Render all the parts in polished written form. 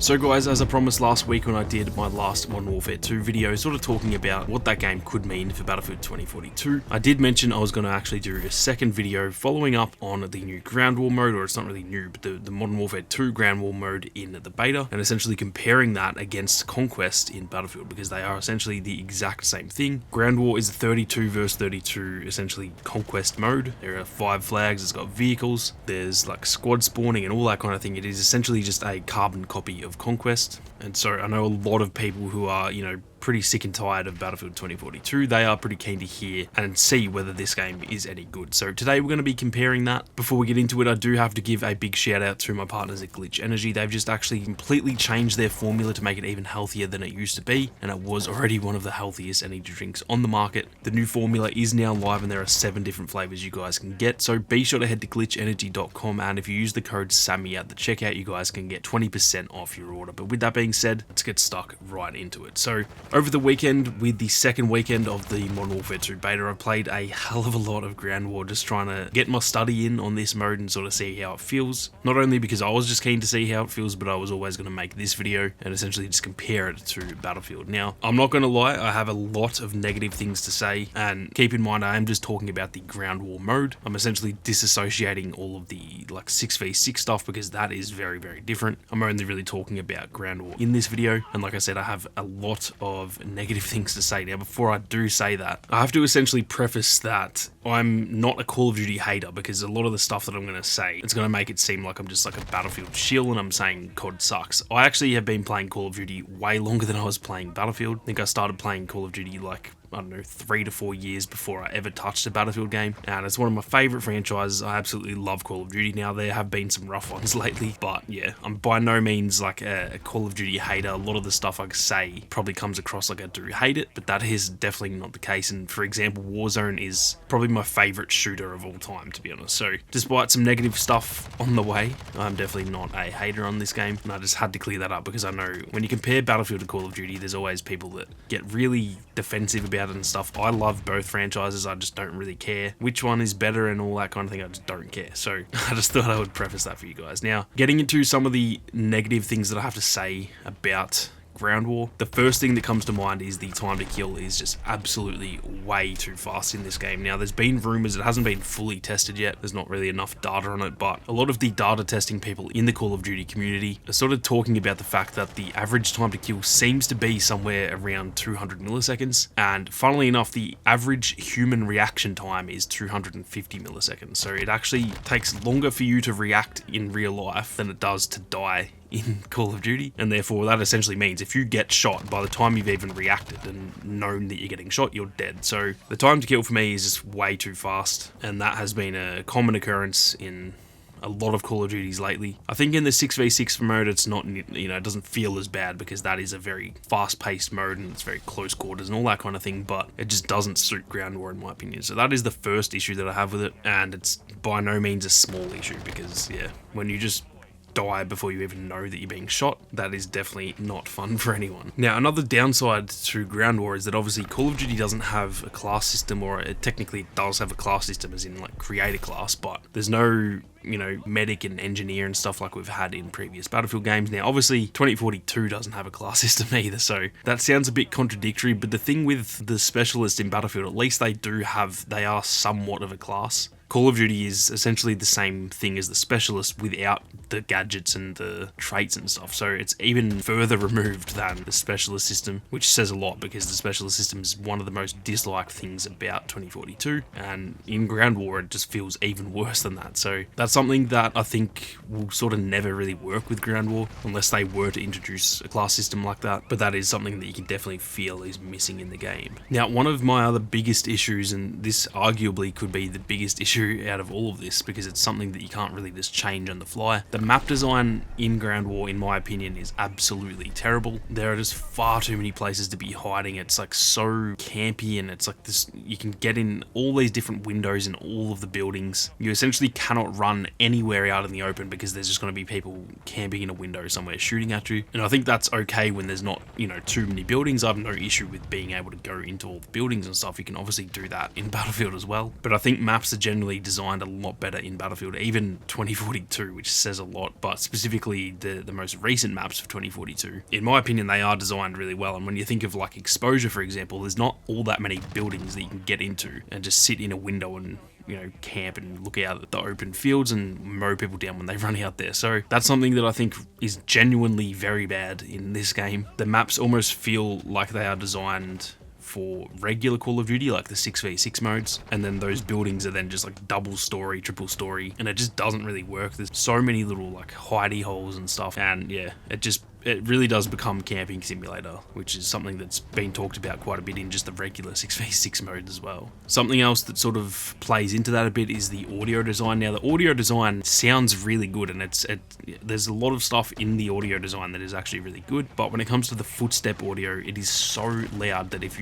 So guys, as I promised last week when I did my last Modern Warfare 2 video, sort of talking about what that game could mean for Battlefield 2042, I did mention I was going to actually do a second video following up on the new Ground War mode, or it's not really new, but the Modern Warfare 2 Ground War mode in the beta, and essentially comparing that against Conquest in Battlefield, because they are essentially the exact same thing. Ground War is a 32 versus 32 essentially Conquest mode. There are 5 flags, it's got vehicles, there's like squad spawning and all that kind of thing. It is essentially just a carbon copy of Conquest. And so I know a lot of people who are, pretty sick and tired of Battlefield 2042. They are pretty keen to hear and see whether this game is any good. So today we're going to be comparing that. Before we get into it, I do have to give a big shout out to my partners at Glitch Energy. They've just actually completely changed their formula to make it even healthier than it used to be, and it was already one of the healthiest energy drinks on the market. The new formula is now live and there are 7 different flavors you guys can get, so be sure to head to glitchenergy.com, and if you use the code SAMMY at the checkout, you guys can get 20% off your order. But with that being said, let's get stuck right into it. So over the weekend, with the second weekend of the Modern Warfare 2 beta, I played a hell of a lot of Ground War, just trying to get my study in on this mode and sort of see how it feels. Not only because I was just keen to see how it feels, but I was always going to make this video and essentially just compare it to Battlefield. Now, I'm not going to lie, I have a lot of negative things to say, and keep in mind I am just talking about the Ground War mode. I'm essentially disassociating all of the 6v6 stuff, because that is very, very different. I'm only really talking about Ground War in this video, and like I said, I have a lot of negative things to say. Now, before I do say that, I have to essentially preface that I'm not a Call of Duty hater, because a lot of the stuff that I'm going to say, it's going to make it seem like I'm just like a Battlefield shill and I'm saying COD sucks. I actually have been playing Call of Duty way longer than I was playing Battlefield. I think I started playing Call of Duty I don't know, 3 to 4 years before I ever touched a Battlefield game, and it's one of my favourite franchises. I absolutely love Call of Duty. Now, there have been some rough ones lately, but yeah, I'm by no means like a Call of Duty hater. A lot of the stuff I say probably comes across like I do hate it, but that is definitely not the case. And for example, Warzone is probably my favourite shooter of all time, to be honest. So despite some negative stuff on the way, I'm definitely not a hater on this game, and I just had to clear that up, because I know when you compare Battlefield to Call of Duty, there's always people that get really defensive about it and stuff. I love both franchises, I just don't really care which one is better and all that kind of thing. I just don't care. So I just thought I would preface that for you guys. Now, getting into some of the negative things that I have to say about Ground War, the first thing that comes to mind is the time to kill is just absolutely way too fast in this game. Now, there's been rumors, it hasn't been fully tested yet, there's not really enough data on it, but a lot of the data testing people in the Call of Duty community are sort of talking about the fact that the average time to kill seems to be somewhere around 200 milliseconds, and funnily enough, the average human reaction time is 250 milliseconds, so it actually takes longer for you to react in real life than it does to die in Call of Duty, and therefore that essentially means if you get shot, by the time you've even reacted and known that you're getting shot, you're dead. So the time to kill for me is just way too fast, and that has been a common occurrence in a lot of Call of Duties lately. I think in the 6v6 mode, it's not, it doesn't feel as bad, because that is a very fast-paced mode and it's very close quarters and all that kind of thing, but it just doesn't suit Ground War in my opinion. So that is the first issue that I have with it, and it's by no means a small issue, because yeah, when you just die before you even know that you're being shot, that is definitely not fun for anyone. Now, another downside to Ground War is that obviously Call of Duty doesn't have a class system, or it technically does have a class system as in like create a class, but there's no medic and engineer and stuff like we've had in previous Battlefield games. Now, obviously, 2042 doesn't have a class system either, so that sounds a bit contradictory, but the thing with the specialists in Battlefield, at least they are somewhat of a class. Call of Duty is essentially the same thing as the specialist without the gadgets and the traits and stuff, so it's even further removed than the specialist system, which says a lot, because the specialist system is one of the most disliked things about 2042, and in Ground War it just feels even worse than that. So that's something that I think will sort of never really work with Ground War unless they were to introduce a class system like that, but that is something that you can definitely feel is missing in the game. Now, one of my other biggest issues, and this arguably could be the biggest issue out of all of this, because it's something that you can't really just change on the fly. The map design in Ground War, in my opinion, is absolutely terrible. There are just far too many places to be hiding. It's like so campy, and it's like this, you can get in all these different windows in all of the buildings. You essentially cannot run anywhere out in the open, because there's just going to be people camping in a window somewhere shooting at you. And I think that's okay when there's not, too many buildings. I have no issue with being able to go into all the buildings and stuff. You can obviously do that in Battlefield as well. But I think maps are generally designed a lot better in Battlefield, even 2042, which says a lot, but specifically the most recent maps of 2042, in my opinion, they are designed really well. And when you think of like exposure, for example, there's not all that many buildings that you can get into and just sit in a window and, you know, camp and look out at the open fields and mow people down when they run out there. So that's something that I think is genuinely very bad in this game. The maps almost feel like they are designed for regular Call of Duty, like the 6v6 modes, and then those buildings are then just like double story, triple story, and it just doesn't really work. There's so many little like hidey holes and stuff, and yeah, it really does become camping simulator, which is something that's been talked about quite a bit in just the regular 6v6 mode as well. Something else that sort of plays into that a bit is the audio design. Now, the audio design sounds really good, and there's a lot of stuff in the audio design that is actually really good, but when it comes to the footstep audio, it is so loud that if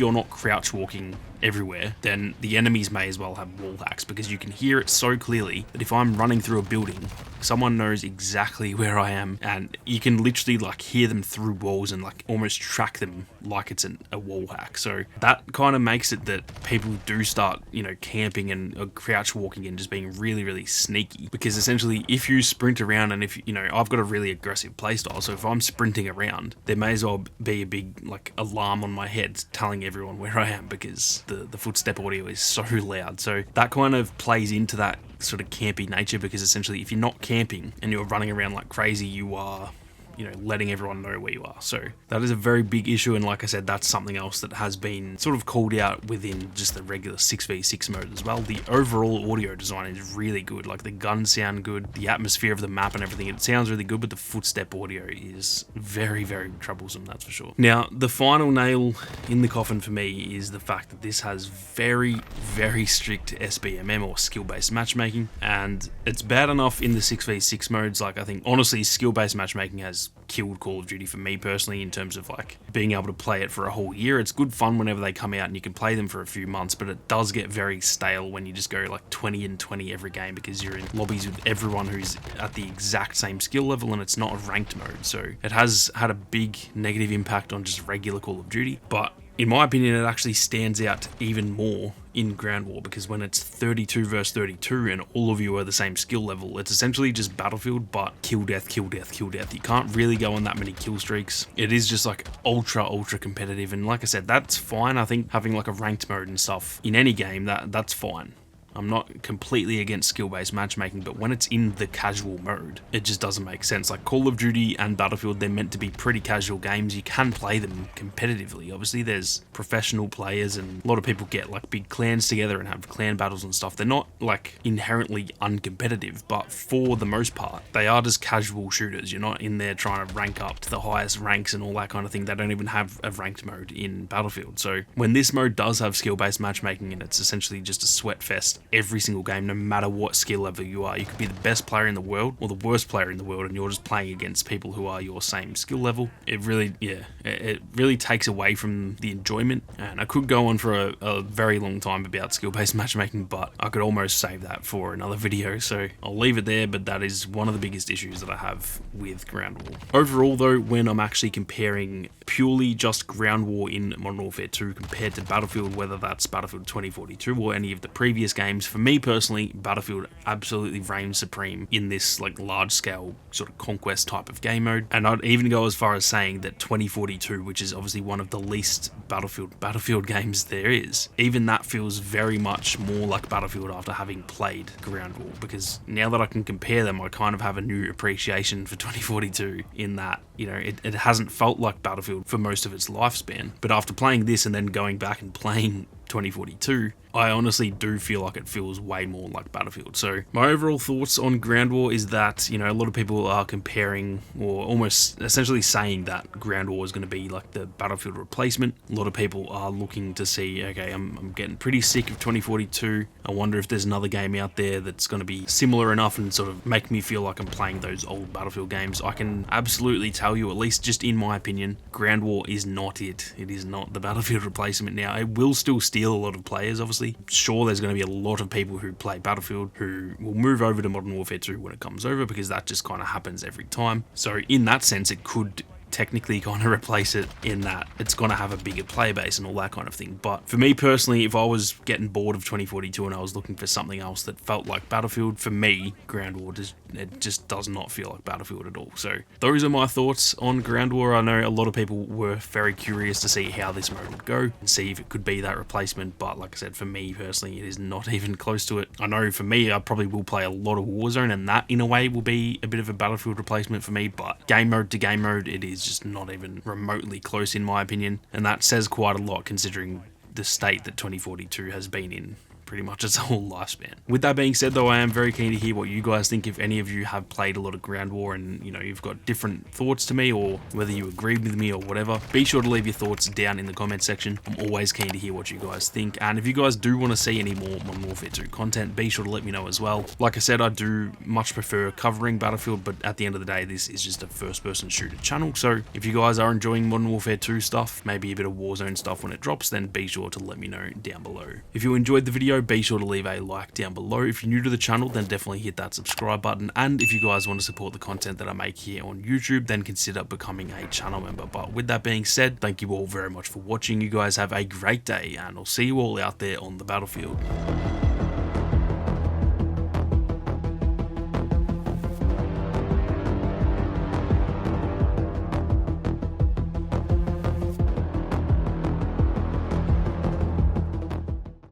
you're not crouch walking everywhere, then the enemies may as well have wall hacks, because you can hear it so clearly that if I'm running through a building, someone knows exactly where I am, and you can literally like hear them through walls and like almost track them like it's a wall hack. So that kind of makes it that people do start, you know, camping and crouch walking and just being really, really sneaky, because essentially if you sprint around, and if, you know, I've got a really aggressive playstyle, so if I'm sprinting around, there may as well be a big like alarm on my head telling everyone where I am, because the footstep audio is so loud. So that kind of plays into that sort of campy nature, because essentially if you're not camping and you're running around like crazy, you are, you know, letting everyone know where you are. So that is a very big issue, and like I said, that's something else that has been sort of called out within just the regular 6v6 mode as well. The overall audio design is really good, like the guns sound good, the atmosphere of the map and everything, it sounds really good, but the footstep audio is very, very troublesome, that's for sure. Now, the final nail in the coffin for me is the fact that this has very, very strict SBMM, or skill-based matchmaking, and it's bad enough in the 6v6 modes. Like, I think honestly skill-based matchmaking has killed Call of Duty for me personally, in terms of like being able to play it for a whole year. It's good fun whenever they come out and you can play them for a few months, but it does get very stale when you just go like 20 and 20 every game, because you're in lobbies with everyone who's at the exact same skill level, and it's not a ranked mode. So it has had a big negative impact on just regular Call of Duty, but in my opinion, it actually stands out even more in Ground War, because when it's 32 versus 32 and all of you are the same skill level, it's essentially just Battlefield, but kill death, kill death, kill death. You can't really go on that many kill streaks. It is just like ultra competitive, and like I said, that's fine. I think having like a ranked mode and stuff in any game, that's fine. I'm not completely against skill-based matchmaking, but when it's in the casual mode, it just doesn't make sense. Like Call of Duty and Battlefield, they're meant to be pretty casual games. You can play them competitively. Obviously, there's professional players, and a lot of people get like big clans together and have clan battles and stuff. They're not like inherently uncompetitive, but for the most part, they are just casual shooters. You're not in there trying to rank up to the highest ranks and all that kind of thing. They don't even have a ranked mode in Battlefield. So when this mode does have skill-based matchmaking, and it's essentially just a sweat fest every single game, no matter what skill level you are. You could be the best player in the world or the worst player in the world, and you're just playing against people who are your same skill level. It really, it really takes away from the enjoyment. And I could go on for a very long time about skill-based matchmaking, but I could almost save that for another video, so I'll leave it there. But that is one of the biggest issues that I have with Ground War. Overall though, when I'm actually comparing purely just Ground War in Modern Warfare 2 compared to Battlefield, whether that's Battlefield 2042 or any of the previous games, for me personally, Battlefield absolutely reigns supreme in this like large scale sort of conquest type of game mode. And I'd even go as far as saying that 2042, which is obviously one of the least Battlefield games there is, even that feels very much more like Battlefield after having played Ground War, because now that I can compare them, I kind of have a new appreciation for 2042 in that, you know, it hasn't felt like Battlefield for most of its lifespan. But after playing this and then going back and playing 2042, I honestly do feel like it feels way more like Battlefield. So my overall thoughts on Ground War is that, you know, a lot of people are comparing, or almost essentially saying that Ground War is going to be like the Battlefield replacement. A lot of people are looking to see, okay, I'm getting pretty sick of 2042. I wonder if there's another game out there that's going to be similar enough and sort of make me feel like I'm playing those old Battlefield games. I can absolutely tell you, at least just in my opinion, Ground War is not it. It is not the Battlefield replacement. Now, it will still steal a lot of players, obviously. Sure, there's going to be a lot of people who play Battlefield who will move over to Modern Warfare 2 when it comes over, because that just kind of happens every time. So in that sense, it could technically kind of replace it in that it's going to have a bigger player base and all that kind of thing. But for me personally, if I was getting bored of 2042 and I was looking for something else that felt like Battlefield, for me, Ground War it just does not feel like Battlefield at all. So those are my thoughts on Ground War. I know a lot of people were very curious to see how this mode would go and see if it could be that replacement, but like I said, for me personally, it is not even close to it. I know for me, I probably will play a lot of Warzone, and that in a way will be a bit of a Battlefield replacement for me, but game mode to game mode, it is just not even remotely close in my opinion, and that says quite a lot considering the state that 2042 has been in pretty much its whole lifespan. With that being said though, I am very keen to hear what you guys think. If any of you have played a lot of Ground War and you've got different thoughts to me, or whether you agree with me or whatever, be sure to leave your thoughts down in the comment section. I'm always keen to hear what you guys think, and if you guys do want to see any more Modern Warfare 2 content, be sure to let me know as well. Like I said, I do much prefer covering Battlefield, but at the end of the day, this is just a first-person shooter channel, so if you guys are enjoying Modern Warfare 2 stuff, maybe a bit of Warzone stuff when it drops, then be sure to let me know down below. If you enjoyed the video, be sure to leave a like down below. If you're new to the channel, then definitely hit that subscribe button, and if you guys want to support the content that I make here on YouTube, then consider becoming a channel member. But with that being said, thank you all very much for watching. You guys have a great day, and I'll see you all out there on the battlefield.